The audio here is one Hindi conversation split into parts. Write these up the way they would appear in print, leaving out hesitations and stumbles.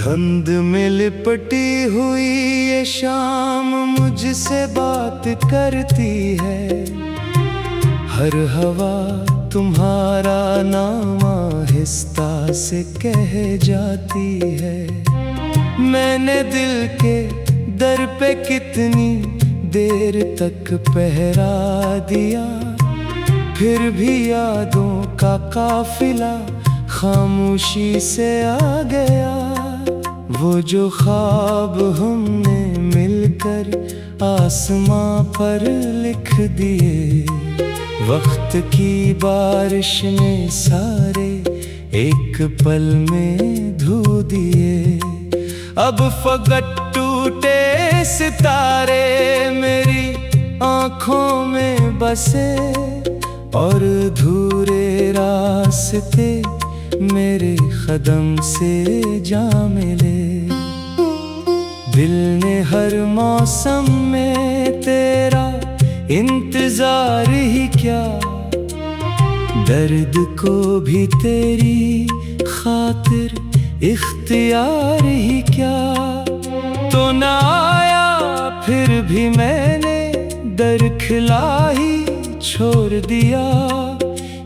धुंध में लिपटी हुई ये शाम मुझसे बात करती है। हर हवा तुम्हारा नाम आहिस्ता से कह जाती है। मैंने दिल के दर पे कितनी देर तक पहरा दिया, फिर भी यादों का काफिला खामोशी से आ गया। वो जो ख्वाब हमने मिलकर आसमां पर लिख दिए, वक्त की बारिश ने सारे एक पल में धो दिए। अब फकत टूटे सितारे मेरी आँखों में बसे, और अधूरे रास्ते मेरे कदम से जा मिले। दिल ने हर मौसम में तेरा इंतजार ही क्या, दर्द को भी तेरी खातिर इख्तियार ही क्या। तो ना आया फिर भी मैंने दर खिला ही छोड़ दिया।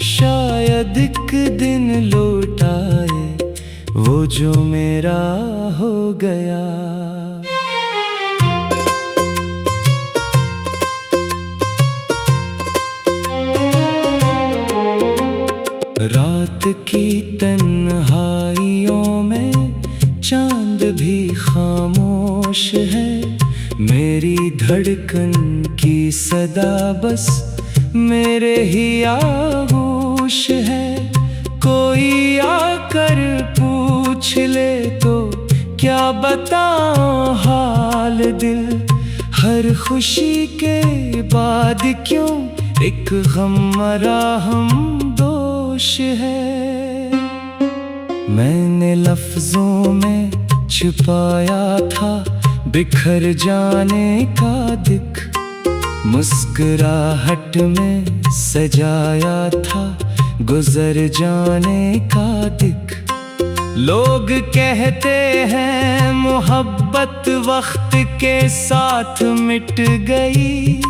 शायद एक दिन लौट आए वो जो मेरा हो गया। रात की तन्हाइयों में चांद भी खामोश है। मेरी धड़कन की सदा बस मेरे ही आगोश है। कोई आकर पूछ ले तो क्या बताऊं हाल दिल। हर खुशी के बाद क्यों एक गम मरा हम दोष है। मैंने लफ्जों में छुपाया था बिखर जाने का दिख, मुस्कुराहट में सजाया था गुजर जाने का दिख। लोग कहते हैं मोहब्बत वक्त के साथ मिट गई,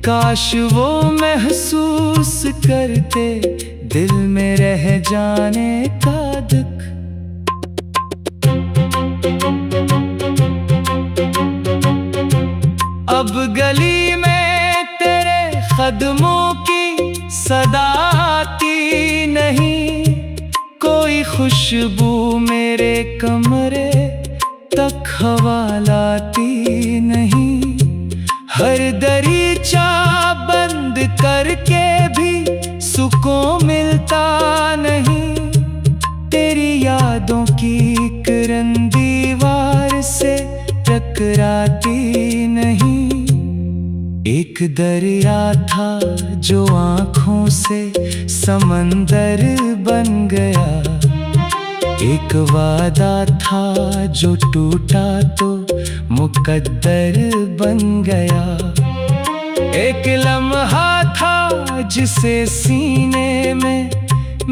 काश वो महसूस करते दिल में रह जाने का दुख। अब गली में तेरे कदमों की सदा आती नहीं, कोई खुशबू मेरे कमरे तक हवा लाती नहीं। हर दरीचा बंद करके भी सुकून मिलता नहीं। तेरी यादों की किरण दीवार से टकराती नहीं। एक दरिया था जो आँखों से समंदर बन गया, एक वादा था जो टूटा तो मुकद्दर बन गया। एक लम्हा था जिसे सीने में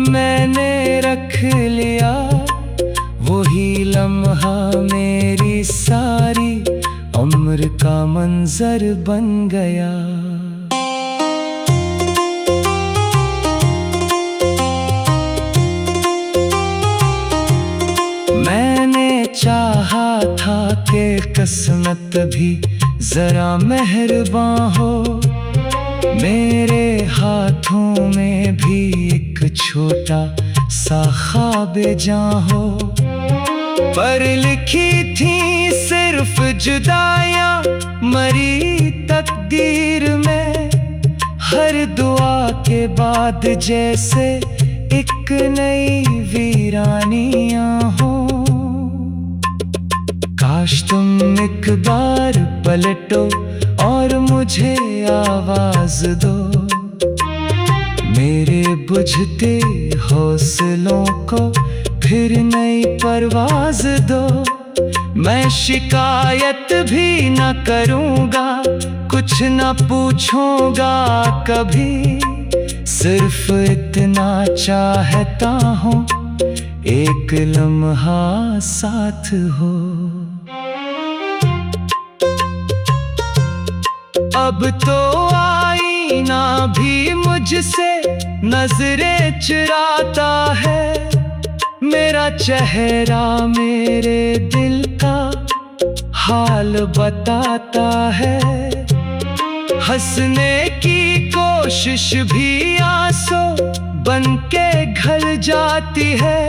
मैंने रख लिया, वही लम्हा मेरी सारी उम्र का मंजर बन गया। मैंने चाहा था कि किस्मत भी जरा मेहरबान हो, मेरे हाथों में भी एक छोटा सा ख्वाब जहाँ हो। पर लिखी थी सिर्फ जुदाइयाँ मरी तकदीर में, हर दुआ के बाद जैसे एक नई वीरानियाँ हो। काश तुम एक बार पलटो और मुझे आवाज दो, मेरे बुझते हौसलों को फिर नई परवाज दो। मैं शिकायत भी न करूँगा, कुछ न पूछूंगा कभी, सिर्फ इतना चाहता हूँ एक लम्हा साथ हो। अब तो आईना भी मुझसे नजरें चुराता है, मेरा चेहरा मेरे दिल का हाल बताता है। हंसने की कोशिश भी आंसू बनके घल जाती है,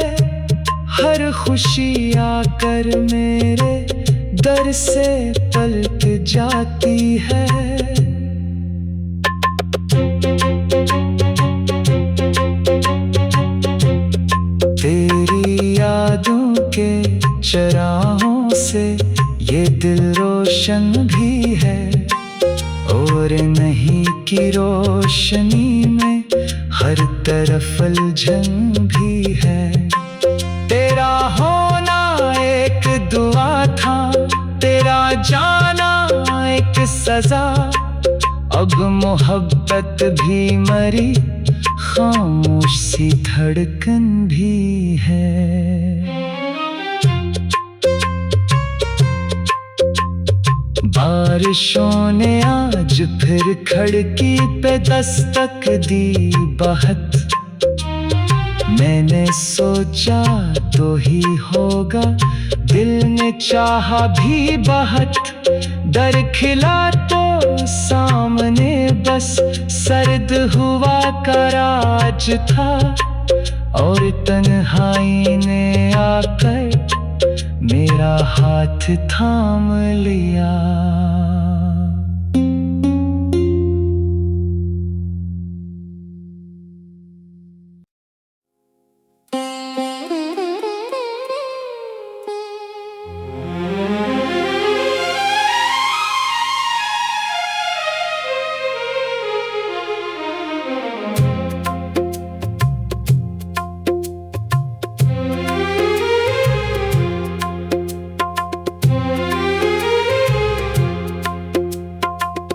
हर खुशी आकर मेरे दर से पलट जाती है। तेरी यादों के चराहों से ये दिल रोशन भी है, और नहीं की रोशनी में हर तरफ उलझन भी है। तेरा होना एक दुआ था, तेरा जाना एक सजा, अब मोहब्बत भी मरी, खामोश सी धड़कन भी है। बारिशों ने आज फिर खिड़की पे दस्तक दी बहत, मैंने सोचा तो ही होगा, दिल ने चाहा भी बहुत। डर खिला तो सामने बस सर्द हुआ का राज था, और तन्हाई ने आकर मेरा हाथ थाम लिया।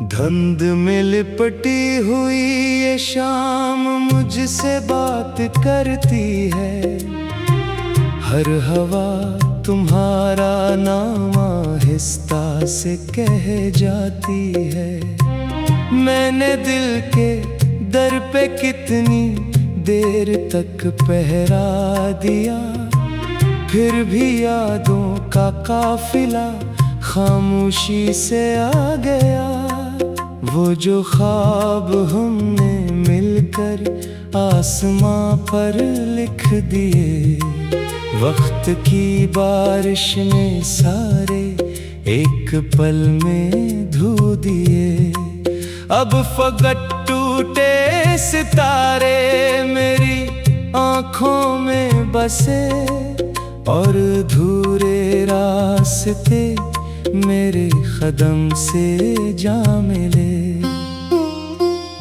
धुंध में लिपटी हुई ये शाम मुझसे बात करती है, हर हवा तुम्हारा नाम आहिस्ता से कह जाती है। मैंने दिल के दर पे कितनी देर तक पहरा दिया, फिर भी यादों का काफिला खामोशी से आ गया। वो जो ख्वाब हमने मिलकर आसमां पर लिख दिए, वक्त की बारिश ने सारे एक पल में धो दिए। अब फकत टूटे सितारे मेरी आँखों में बसे, और अधूरे रास्ते मेरे कदम से जा मिले।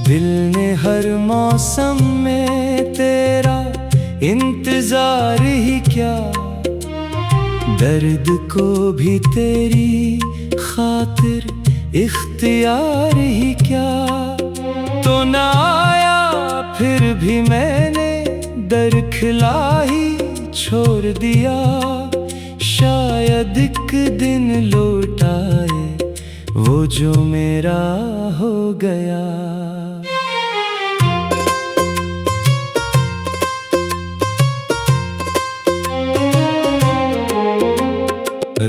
दिल ने हर मौसम में तेरा इंतजार ही क्या, दर्द को भी तेरी खातिर इख्तियार ही क्या। तो न आया फिर भी मैंने दर खिला ही छोड़ दिया, शायद एक दिन लौट आए वो जो मेरा हो गया।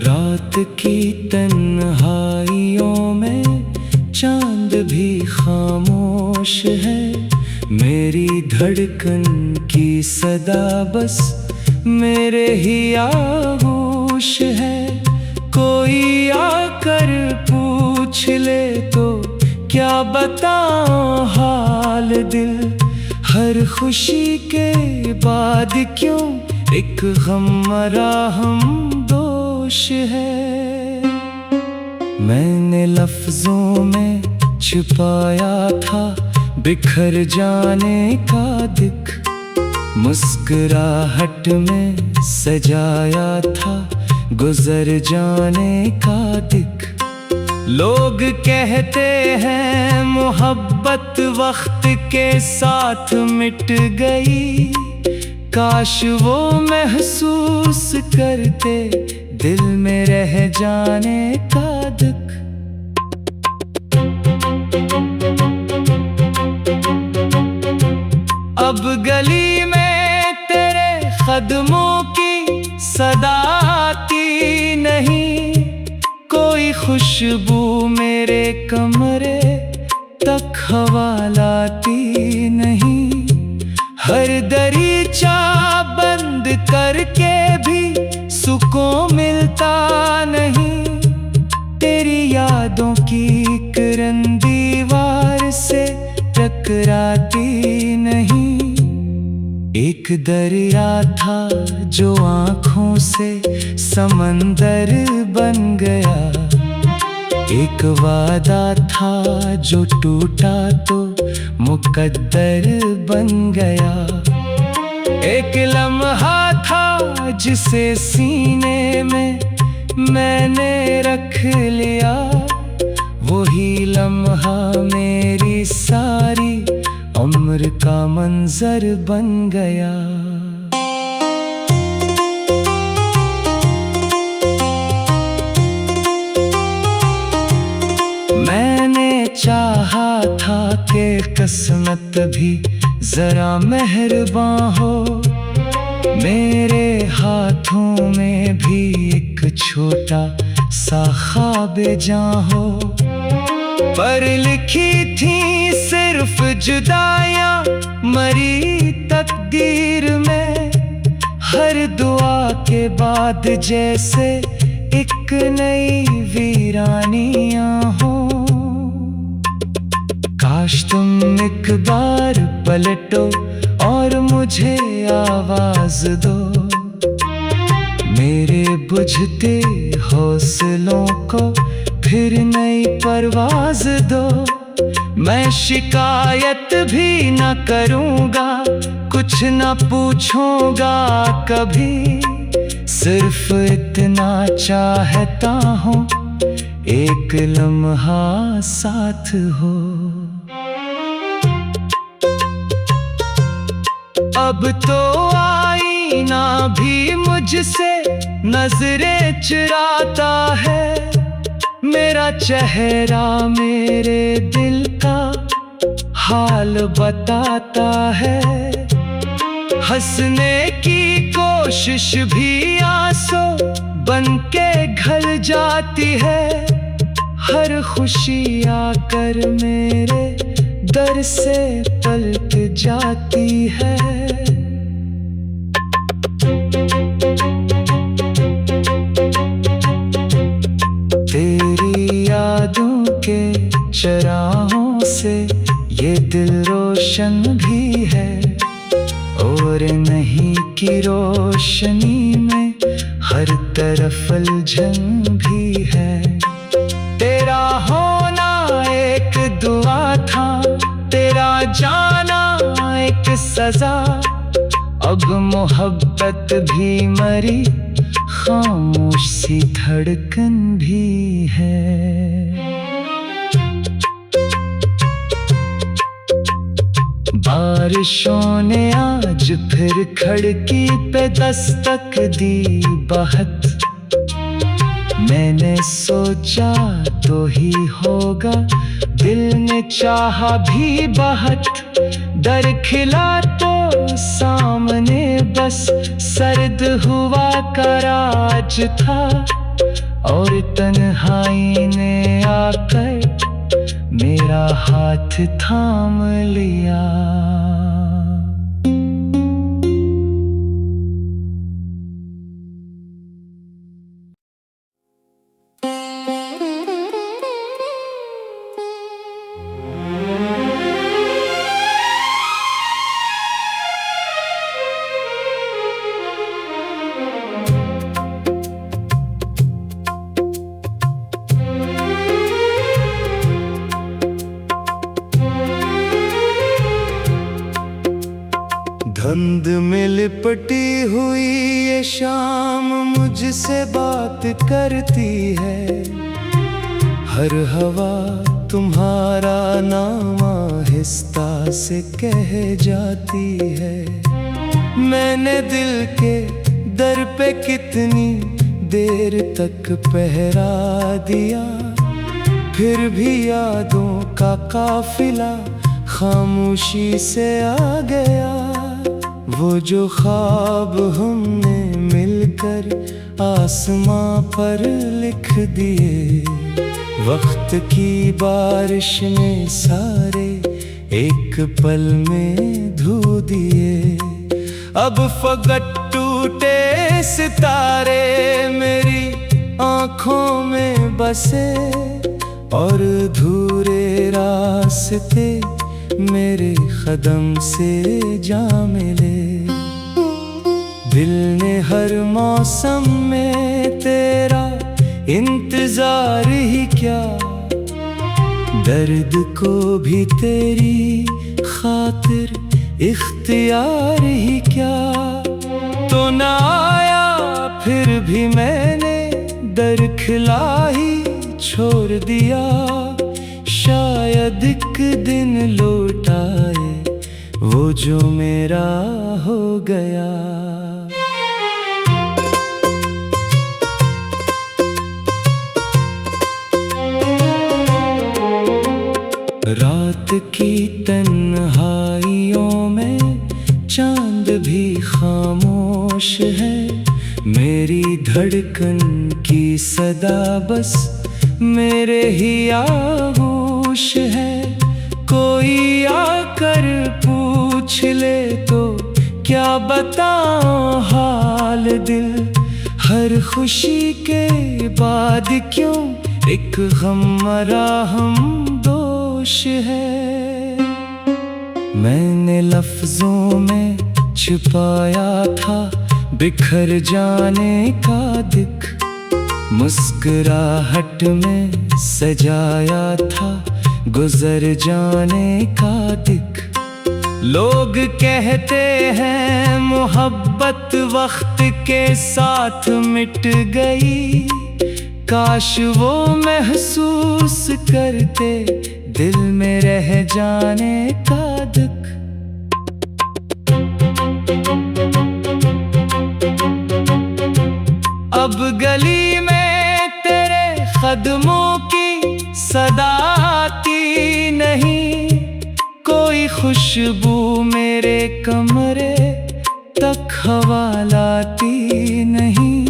रात की तन्हाइयों में चांद भी खामोश है, मेरी धड़कन की सदा बस मेरे ही आगोश है। कोई आकर पूछ ले तो क्या बताऊं हाल दिल, हर खुशी के बाद क्यों एक गम मरा हम दोष है। मैंने लफ्जों में छुपाया था बिखर जाने का दिख, मुस्कुराहट में सजाया था गुजर जाने का दिख। लोग कहते हैं मोहब्बत वक्त के साथ मिट गई, काश वो महसूस करते दिल में रह जाने का दुख। अब गली में तेरे कदमों की सदा आती नहीं, कोई खुशबू मेरे कमरे तक हवा लाती नहीं। हर दरीचा बंद करके भी सुकून मिलता नहीं, तेरी यादों की किरण दीवार से टकराती नहीं। एक दरिया था जो आँखों से समंदर बन गया, एक वादा था जो टूटा तो मुकद्दर बन गया। एक लम्हा था जिसे सीने में मैंने रख लिया, वही लम्हा मेरी सारी उम्र का मंजर बन गया। मैंने चाहा था कि किस्मत भी जरा मेहरबान हो, मेरे हाथों में भी एक छोटा सा ख्वाब जां हो। पर लिखी थी सिर्फ जुदाइयाँ मरी तकदीर में, हर दुआ के बाद जैसे एक नई वीरानियाँ हो। काश तुम एक बार पलटो और मुझे आवाज दो, मेरे बुझते हौसलों को फिर नई परवाज दो। मैं शिकायत भी न करूँगा, कुछ न पूछूंगा कभी, सिर्फ इतना चाहता हूँ एक लम्हा साथ हो। अब तो आईना भी मुझसे नजरें चुराता है, मेरा चेहरा मेरे दिल का हाल बताता है। हंसने की कोशिश भी आंसू बन के घल जाती है, हर खुशी आकर मेरे दर से पलट जाती है। तेरी यादों के चराहों से ये दिल रोशन भी है, और नहीं की रोशनी में हर तरफ उलझन भी है। तेरा होना एक दुआ था, तेरा जाना एक सजा, अब मोहब्बत भी मरी, खामोश सी धड़कन भी है। बारिशों ने आज फिर खिड़की पे दस्तक दी बहुत, मैंने सोचा तो ही होगा, दिल ने चाहा भी बहुत। दर खिला तो सामने बस सर्द हुआ का राज था, और तन्हाई ने आकर मेरा हाथ थाम लिया। धुंध में लिपटी हुई ये शाम मुझसे बात करती है, हर हवा तुम्हारा नाम आहिस्ता से कह जाती है। मैंने दिल के दर पे कितनी देर तक पहरा दिया, फिर भी यादों का काफिला खामोशी से आ गया। वो जो ख्वाब हमने मिलकर आसमां पर लिख दिए, वक्त की बारिश ने सारे एक पल में धो दिए। अब फकत टूटे सितारे मेरी आँखों में बसे, और अधूरे रास्ते मेरे कदम से जा मिले। दिल ने हर मौसम में तेरा इंतजार ही क्या, दर्द को भी तेरी खातिर इख्तियार ही क्या। तो ना आया फिर भी मैंने दर खिला ही छोड़ दिया, शायद एक दिन लौट आए वो जो मेरा हो गया। रात की तन्हाइयों में चांद भी खामोश है, मेरी धड़कन की सदा बस मेरे ही आगोश है। कोई आकर पूछ ले तो क्या बताऊं हाल दिल, हर खुशी के बाद क्यों एक गम मरा हम दोष है। मैंने लफ्जों में छुपाया था बिखर जाने का दिख, मुस्कुराहट में सजाया था गुजर जाने का दिख। लोग कहते हैं मोहब्बत वक्त के साथ मिट गई, काश वो महसूस करते दिल में रह जाने का दुख। अब गली में तेरे कदमों की सदा आती नहीं, कोई खुशबू मेरे कमरे तक हवा लाती नहीं।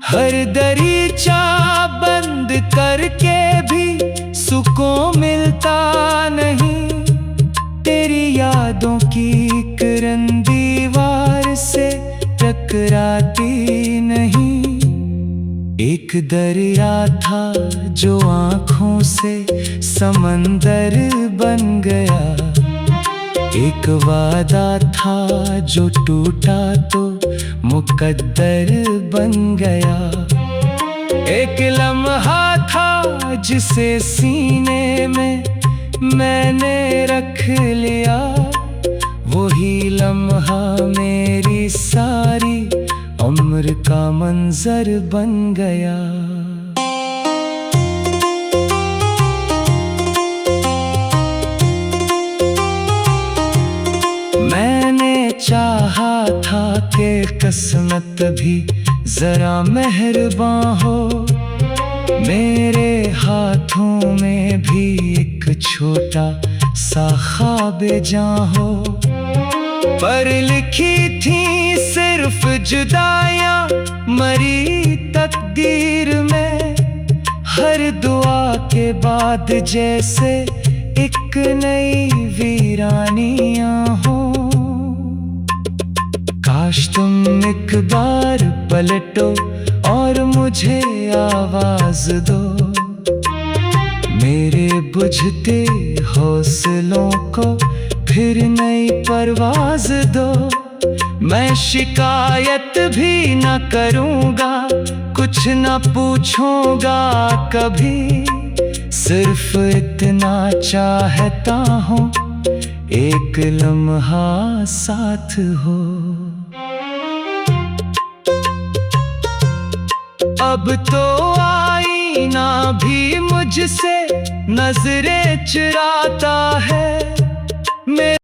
हर दरीचा बंद करके भी सुकून मिलता नहीं, तेरी यादों की किरण दीवार से टकराती नहीं। एक दरिया था जो आँखों से समंदर बन गया, एक वादा था जो टूटा तो मुकद्दर बन गया। एक लम्हा था जिसे सीने में मैंने रख लिया, वही लम्हा मेरी सारी उम्र का मंजर बन गया। मैंने चाहा था कि किस्मत भी जरा मेहरबान हो, मेरे हाथों में भी एक छोटा सा ख्वाब जहाँ हो। पर लिखी थी सिर्फ जुदाइयाँ मरी तकदीर में, हर दुआ के बाद जैसे एक नई वीरानियाँ हो। काश तुम एक बार पलटो और मुझे आवाज दो, मेरे बुझते हौसलों को फिर नई परवाज दो। मैं शिकायत भी न करूँगा, कुछ न पूछूंगा कभी, सिर्फ इतना चाहता हूँ एक लम्हा साथ हो। अब तो आईना भी मुझसे नजरें चुराता है।